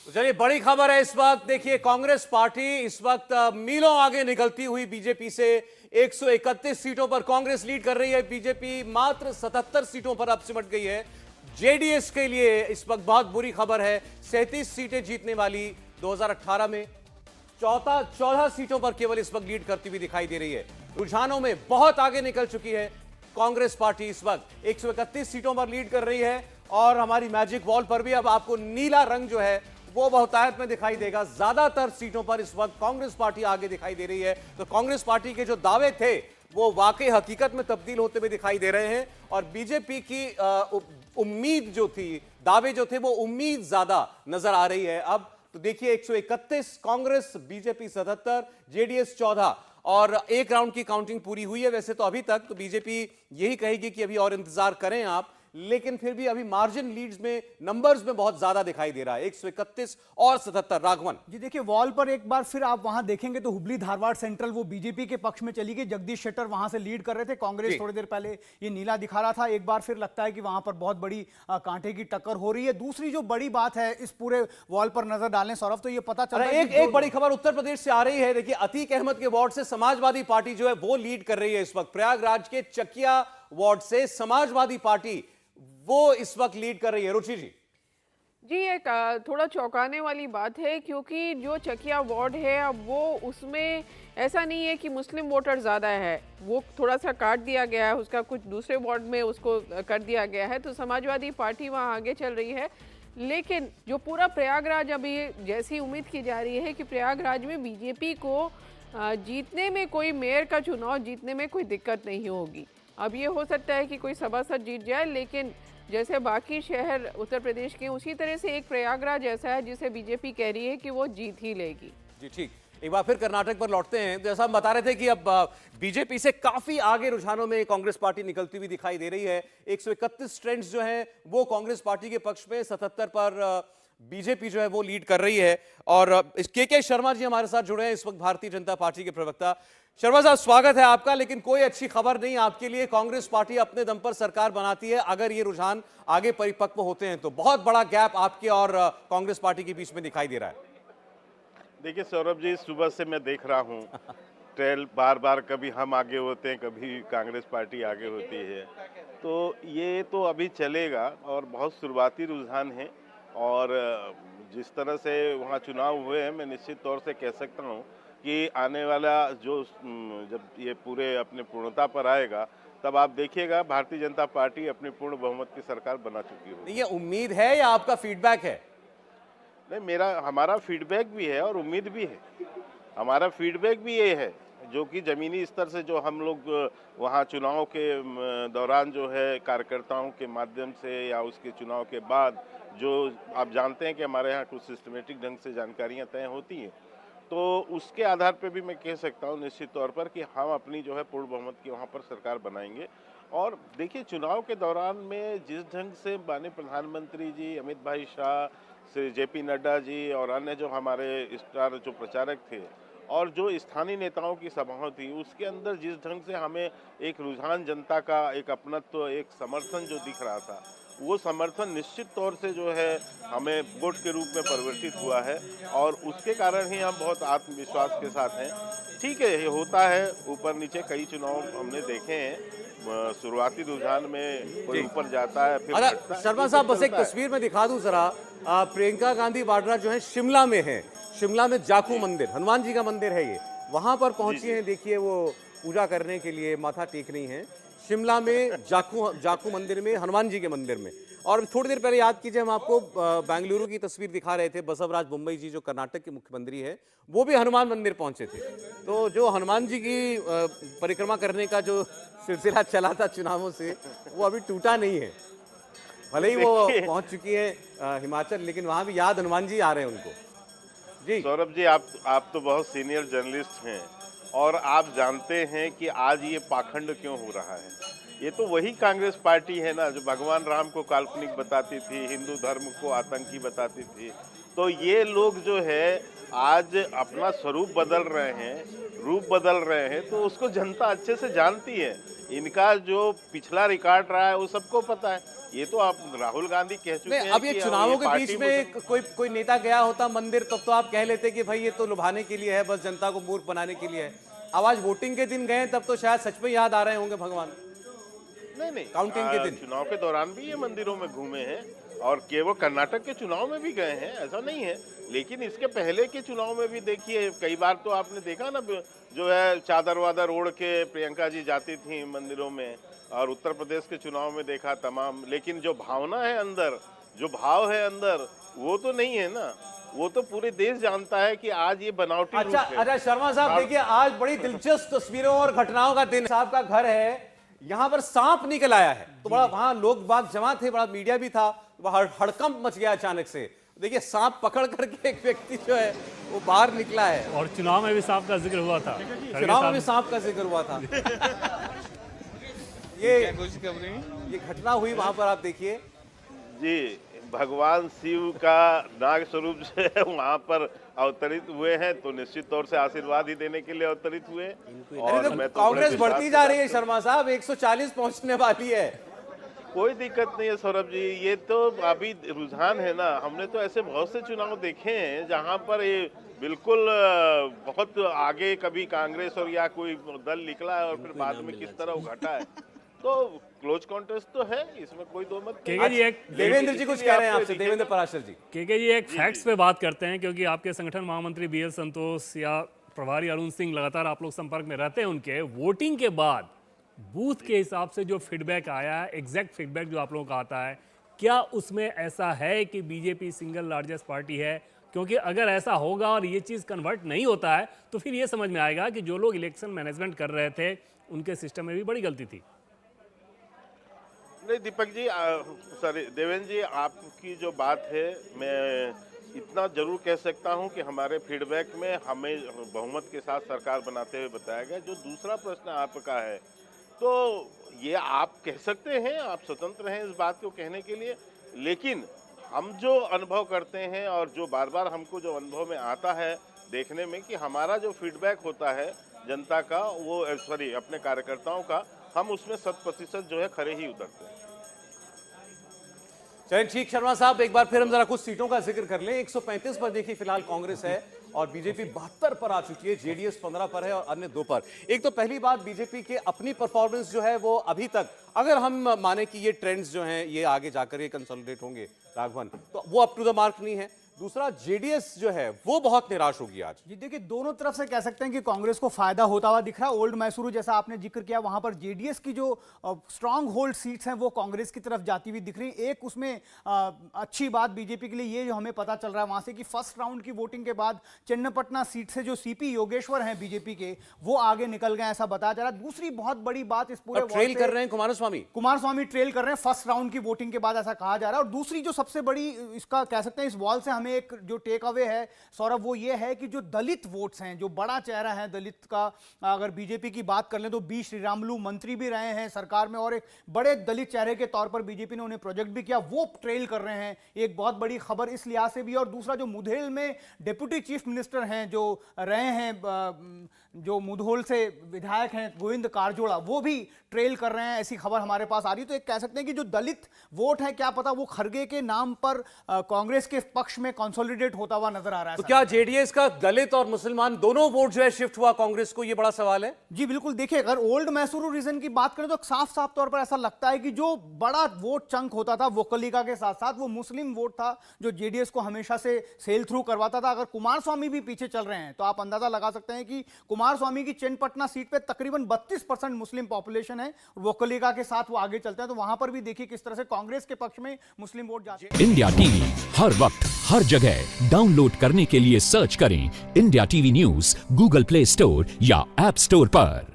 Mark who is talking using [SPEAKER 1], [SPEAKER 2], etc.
[SPEAKER 1] तो चलिए बड़ी खबर है इस वक्त। देखिए कांग्रेस पार्टी इस वक्त मीलों आगे निकलती हुई बीजेपी से 131 सीटों पर कांग्रेस लीड कर रही है। बीजेपी मात्र 77 सीटों पर अब सिमट गई है। जेडीएस के लिए इस वक्त बहुत बुरी खबर है। 37 सीटें जीतने वाली 2018 में 14 सीटों पर केवल इस वक्त लीड करती हुई दिखाई दे रही है। रुझानों में बहुत आगे निकल चुकी है कांग्रेस पार्टी। इस वक्त 131 सीटों पर लीड कर रही है और हमारी मैजिक वॉल पर भी अब आपको नीला रंग जो है वो बहुतायत में दिखाई देगा। ज्यादातर सीटों पर इस वक्त कांग्रेस पार्टी आगे दिखाई दे रही है। तो कांग्रेस पार्टी के जो दावे थे वो वाकई हकीकत में तब्दील होते हुए दिखाई दे रहे हैं और बीजेपी की उम्मीद जो थी, दावे जो थे, वो उम्मीद ज्यादा नजर आ रही है। अब तो देखिए 131 कांग्रेस, बीजेपी 77, जेडीएस 14 और एक राउंड की काउंटिंग पूरी हुई है। वैसे तो अभी तक तो बीजेपी यही कहेगी कि अभी और इंतजार करें आप, लेकिन फिर भी अभी मार्जिन लीड्स में, नंबर्स में बहुत ज्यादा दिखाई दे रहा है। 131 और 77। राघवन
[SPEAKER 2] जी देखिए, वॉल पर एक बार फिर आप वहां देखेंगे तो हुबली धारवाड़ सेंट्रल वो बीजेपी के पक्ष में चली गई। जगदीश शेट्टर वहां से लीड कर रहे थे। कांग्रेस थोड़ी देर पहले ये नीला दिखा रहा था। एक बार फिर लगता है कि वहां पर बहुत बड़ी कांटे की टक्कर हो रही है। दूसरी जो बड़ी बात है इस पूरे वॉल पर नजर डालें सौरभ, तो ये पता चल रहा है
[SPEAKER 1] एक बड़ी खबर उत्तर प्रदेश से आ रही है। देखिए अतीक अहमद के वार्ड से समाजवादी पार्टी जो है वो लीड कर रही है इस वक्त। प्रयागराज के चकिया वार्ड से समाजवादी पार्टी वो इस वक्त लीड कर रही है। रुचि जी
[SPEAKER 3] जी, एक थोड़ा चौंकाने वाली बात है क्योंकि जो चकिया वार्ड है अब वो उसमें ऐसा नहीं है कि मुस्लिम वोटर ज़्यादा है, वो थोड़ा सा काट दिया गया है, उसका कुछ दूसरे वार्ड में उसको कर दिया गया है। तो समाजवादी पार्टी वहाँ आगे चल रही है। लेकिन जो पूरा प्रयागराज, अभी जैसी उम्मीद की जा रही है कि प्रयागराज में बीजेपी को जीतने में, कोई मेयर का चुनाव जीतने में कोई दिक्कत नहीं होगी। अब ये हो सकता है कि कोई सभासद जीत जाए, लेकिन जैसे बाकी शहर उत्तर प्रदेश के, उसी तरह से एक प्रयागराज ऐसा है जिसे बीजेपी कह रही है कि वो जीत ही लेगी।
[SPEAKER 1] जी ठीक। एक बार फिर कर्नाटक पर लौटते हैं। जैसा हम बता रहे थे कि अब बीजेपी से काफी आगे रुझानों में कांग्रेस पार्टी निकलती हुई दिखाई दे रही है। 131 ट्रेंड्स जो हैं वो कांग्रेस पार्टी के पक्ष में, 77 पर बीजेपी जो है वो लीड कर रही है। और के शर्मा जी हमारे साथ जुड़े हैं इस वक्त, भारतीय जनता पार्टी के प्रवक्ता। शर्मा साहब स्वागत है आपका। लेकिन कोई अच्छी खबर नहीं आपके लिए। कांग्रेस पार्टी अपने दम पर सरकार बनाती है। अगर ये रुझान आगे परिपक्व होते हैं तो बहुत बड़ा गैप आपके और कांग्रेस पार्टी के बीच में दिखाई दे रहा है।
[SPEAKER 4] देखिए सौरभ जी, सुबह से मैं देख रहा हूँ ट्रेल बार बार, कभी हम आगे होते हैं, कभी कांग्रेस पार्टी आगे होती है। तो ये तो अभी चलेगा और बहुत शुरुआती रुझान है। और जिस तरह से वहाँ चुनाव हुए हैं, मैं निश्चित तौर से कह सकता हूँ कि आने वाला जो जब ये पूरे अपने पूर्णता पर आएगा तब आप देखिएगा भारतीय जनता पार्टी अपनी पूर्ण बहुमत की सरकार बना चुकी होगी।
[SPEAKER 1] ये उम्मीद है या आपका फीडबैक है?
[SPEAKER 4] नहीं, हमारा फीडबैक भी है और उम्मीद भी है। हमारा फीडबैक भी ये है जो कि ज़मीनी स्तर से जो हम लोग वहाँ चुनाव के दौरान जो है कार्यकर्ताओं के माध्यम से या उसके चुनाव के बाद, जो आप जानते हैं कि हमारे यहाँ कुछ सिस्टमेटिक ढंग से जानकारियाँ तय होती हैं, तो उसके आधार पे भी मैं कह सकता हूँ निश्चित तौर पर कि हम अपनी जो है पूर्ण बहुमत की वहाँ पर सरकार बनाएंगे। और देखिए चुनाव के दौरान में जिस ढंग से माननीय प्रधानमंत्री जी, अमित भाई शाह, श्री जेपी नड्डा जी और अन्य जो हमारे स्टार जो प्रचारक थे और जो स्थानीय नेताओं की सभाएं थी, उसके अंदर जिस ढंग से हमें एक रुझान, जनता का एक अपनत्व, एक समर्थन जो दिख रहा था, वो समर्थन निश्चित तौर से जो है हमें वोट के रूप में परिवर्तित हुआ है और उसके कारण ही हम बहुत आत्मविश्वास के साथ हैं। ठीक है, ये होता है, ऊपर नीचे कई चुनाव हमने देखे हैं, शुरुआती रुझान में कोई ऊपर जाता है फिर घटता है।
[SPEAKER 1] शर्मा साहब बस एक तस्वीर में दिखा दूं जरा। प्रियंका गांधी वाड्रा जो है शिमला में है। शिमला में जाखू मंदिर, हनुमान जी का मंदिर है, ये वहां पर पहुंची हैं। देखिए वो पूजा करने के लिए, माथा टेक रही हैं शिमला में जाखू मंदिर में, हनुमान जी के मंदिर में। और थोड़ी देर पहले याद कीजिए, हम आपको बेंगलुरु की तस्वीर दिखा रहे थे। बसवराज बोम्मई जी जो कर्नाटक के मुख्यमंत्री है, वो भी हनुमान मंदिर पहुंचे थे। तो जो हनुमान जी की परिक्रमा करने का जो सिलसिला चला था चुनावों से, वो अभी टूटा नहीं है। भले ही वो पहुंच चुकी है हिमाचल, लेकिन वहां भी याद हनुमान जी आ रहे हैं उनको। जी
[SPEAKER 4] सौरभ जी, आप तो बहुत सीनियर जर्नलिस्ट हैं और आप जानते हैं कि आज ये पाखंड क्यों हो रहा है। ये तो वही कांग्रेस पार्टी है ना जो भगवान राम को काल्पनिक बताती थी, हिंदू धर्म को आतंकी बताती थी। तो ये लोग जो है आज अपना स्वरूप बदल रहे हैं, रूप बदल रहे हैं, तो उसको जनता अच्छे से जानती है। इनका जो पिछला रिकॉर्ड रहा है वो सबको पता है। ये तो आप राहुल गांधी कह चुके हैं।
[SPEAKER 1] अब ये चुनावों के बीच में कोई नेता गया होता मंदिर, तब तो आप कह लेते कि भाई ये तो लुभाने के लिए है, बस जनता को मूर्ख बनाने के लिए है। अब आज वोटिंग के दिन गए तब तो शायद सच में याद आ रहे होंगे भगवान।
[SPEAKER 4] नहीं
[SPEAKER 1] काउंटिंग के दिन
[SPEAKER 4] चुनाव के दौरान भी ये मंदिरों में घूमे हैं और केवल कर्नाटक के चुनाव में भी गए हैं, ऐसा नहीं है। लेकिन इसके पहले के चुनाव में भी देखिए कई बार तो आपने देखा ना जो है चादर वादर ओढ़ के प्रियंका जी जाती थी मंदिरों में, और उत्तर प्रदेश के चुनाव में देखा तमाम। लेकिन जो भावना है अंदर, जो भाव है अंदर, वो तो नहीं है ना। वो तो पूरे देश जानता है कि आज ये बनावटी रूप है।
[SPEAKER 1] अच्छा शर्मा साहब देखिए, आज बड़ी दिलचस्प तस्वीरों और घटनाओं का दिन। साहब का घर है, यहाँ पर सांप निकल आया है, तो बड़ा वहां लोग बाग जमा थे, बड़ा मीडिया भी था, हड़कंप मच गया अचानक से। देखिए सांप पकड़ करके एक व्यक्ति जो है वो बाहर निकला है।
[SPEAKER 5] और चुनाव में भी सांप का जिक्र हुआ था,
[SPEAKER 1] चुनाव में भी सांप का जिक्र हुआ था। ये घटना हुई वहां पर, आप देखिए
[SPEAKER 4] जी। भगवान शिव का नाग स्वरूप जो है वहाँ पर अवतरित हुए हैं, तो निश्चित तौर से आशीर्वाद ही देने के लिए अवतरित हुए। और मैं तो
[SPEAKER 1] कांग्रेस बढ़ती जा रही है शर्मा साहब, 140 पहुंचने वाली है।
[SPEAKER 4] कोई दिक्कत नहीं है सौरभ जी, ये तो अभी रुझान है ना। हमने तो ऐसे बहुत से चुनाव देखे हैं जहाँ पर ये बिल्कुल बहुत आगे कभी कांग्रेस और या कोई दल निकला है और फिर बाद में किस तरह वो घटा है। तो क्लोज कॉन्टेस्ट तो है, इसमें कोई दो मत।
[SPEAKER 1] देवेंद्र जी कुछ कह रहे हैं आपसे, देवेंद्र पराशर जी।
[SPEAKER 5] केके जी एक फैक्ट्स पे बात करते हैं, क्योंकि आपके संगठन महामंत्री BL संतोष या प्रभारी अरुण सिंह लगातार आप लोग संपर्क में रहते हैं उनके। वोटिंग के बाद बूथ के हिसाब से जो फीडबैक आया है, एग्जैक्ट फीडबैक जो आप लोगों का आता है, क्या उसमें ऐसा है कि बीजेपी सिंगल लार्जेस्ट पार्टी है? क्योंकि अगर ऐसा होगा और ये चीज़ कन्वर्ट नहीं होता है तो फिर ये समझ में आएगा कि जो लोग इलेक्शन मैनेजमेंट कर रहे थे उनके सिस्टम में भी बड़ी गलती थी।
[SPEAKER 4] नहीं दीपक जी, सॉरी देवेंद्र जी, आपकी जो बात है, मैं इतना जरूर कह सकता हूं कि हमारे फीडबैक में हमें बहुमत के साथ सरकार बनाते हुए बताया गया। जो दूसरा प्रश्न आपका है, तो ये आप कह सकते हैं, आप स्वतंत्र हैं इस बात को कहने के लिए। लेकिन हम जो अनुभव करते हैं और जो बार बार हमको जो अनुभव में आता है देखने में, कि हमारा जो फीडबैक होता है जनता का, वो सॉरी अपने कार्यकर्ताओं का, हम उसमें 100% जो है खरे ही उतरते हैं।
[SPEAKER 1] चलिए ठीक शर्मा साहब, एक बार फिर हम जरा कुछ सीटों का जिक्र कर लें। 135 पर देखिए फिलहाल कांग्रेस है और बीजेपी 72 पर आ चुकी है, जेडीएस 15 पर है और अन्य 2 पर। एक तो पहली बात, बीजेपी के अपनी परफॉर्मेंस जो है वो अभी तक, अगर हम माने कि ये ट्रेंड्स जो हैं ये आगे जाकर ये कंसोलिडेट होंगे राघवन, तो वो अप टू द मार्क नहीं है। दूसरा, जेडीएस जो है वो बहुत निराश होगी आज।
[SPEAKER 2] जी देखिए, दोनों तरफ से कह सकते हैं कि कांग्रेस को फायदा होता हुआ दिख रहा है। ओल्ड मैसूरू जैसा आपने जिक्र किया, वहां पर जेडीएस की जो स्ट्रांग होल्ड सीट्स हैं वो कांग्रेस की तरफ जाती हुई दिख रही है। एक उसमें अच्छी बात बीजेपी के लिए ये जो हमें पता चल रहा है वहां से कि फर्स्ट राउंड की वोटिंग के बाद चन्नपटना सीट से जो सीपी योगेश्वर हैं बीजेपी के, वो आगे निकल गए ऐसा बताया जा रहा है। दूसरी बहुत बड़ी बात, इस पूरे
[SPEAKER 1] ट्रेल कर रहे हैं कुमारस्वामी
[SPEAKER 2] ट्रेल कर रहे हैं फर्स्ट राउंड की वोटिंग के बाद, ऐसा कहा जा रहा है। और दूसरी जो सबसे बड़ी इसका कह सकते हैं, इस वॉल से हमें एक जो टेक अवे है सौरभ, वो ये है कि जो दलित वोट्स हैं, जो बड़ा चेहरा है दलित का, अगर बीजेपी की बात कर लें तो बी श्रीरामुलु मंत्री भी रहे हैं सरकार में और एक बड़े दलित चेहरे के तौर पर बीजेपी ने उन्हें प्रोजेक्ट भी किया, वो ट्रेल कर रहे हैं। एक बहुत बड़ी खबर इस लिहाज से भी। और दूसरा, जो मुधेल में डिप्टी चीफ मिनिस्टर हैं जो रहे हैं, जो मुधोल से विधायक हैं गोविंद कारजोड़ा, वो भी ट्रेल कर रहे हैं, ऐसी खबर हमारे पास आ रही है। तो एक कह सकते हैं कि जो दलित वोट है, क्या पता वो खरगे के नाम पर कांग्रेस के पक्ष में कंसोलिडेट होता हुआ नजर आ रहा है।
[SPEAKER 1] तो क्या जेडीएस का दलित और मुसलमान दोनों वोट जो है शिफ्ट हुआ कांग्रेस को, ये बड़ा सवाल है।
[SPEAKER 2] जी बिल्कुल, देखिए अगर ओल्ड मैसूरू रीजन की बात करें तो साफ साफ तौर पर ऐसा लगता है कि जो बड़ा वोट चंक होता था वोकलिका के साथ साथ, वो मुस्लिम वोट था जो जेडीएस को हमेशा से सेल थ्रू करवाता था। अगर कुमारस्वामी भी पीछे चल रहे हैं तो आप अंदाजा लगा सकते हैं कि कुमारस्वामी की चन्नपटना सीट पे तकरीबन 32% मुस्लिम पॉपुलेशन है, वोकलिका के साथ वो आगे चलते हैं। तो वहां पर भी देखिए किस तरह से कांग्रेस के पक्ष में मुस्लिम वोट जाते हैं।
[SPEAKER 6] इंडिया टीवी हर वक्त हर जगह डाउनलोड करने के लिए सर्च करें India TV news Google play store या ऐप स्टोर पर।